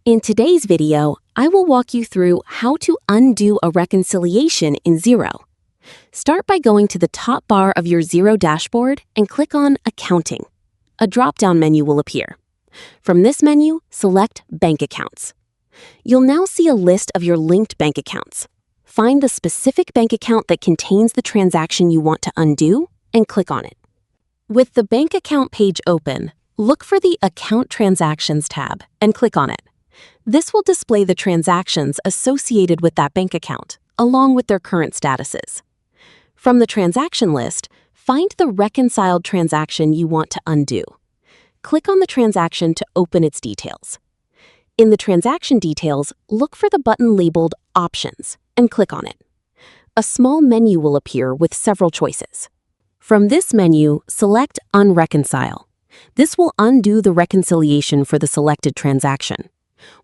In today's video, I will walk you through how to undo a reconciliation in Xero. Start by going to the top bar of your Xero dashboard and click on Accounting. A drop-down menu will appear. From this menu, select Bank Accounts. You'll now see a list of your linked bank accounts. Find the specific bank account that contains the transaction you want to undo and click on it. With the bank account page open, look for the Account Transactions tab and click on it. This will display the transactions associated with that bank account, along with their current statuses. From the transaction list, find the reconciled transaction you want to undo. Click on the transaction to open its details. In the transaction details, look for the button labeled Options and click on it. A small menu will appear with several choices. From this menu, select Unreconcile. This will undo the reconciliation for the selected transaction.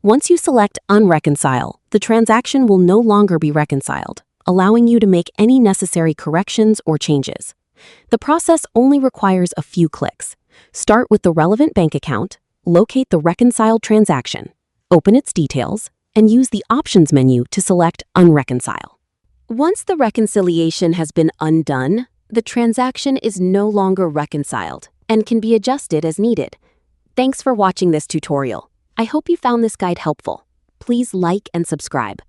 Once you select Unreconcile, the transaction will no longer be reconciled, allowing you to make any necessary corrections or changes. The process only requires a few clicks. Start with the relevant bank account, locate the reconciled transaction, open its details, and use the Options menu to select Unreconcile. Once the reconciliation has been undone, the transaction is no longer reconciled and can be adjusted as needed. Thanks for watching this tutorial. I hope you found this guide helpful. Please like and subscribe.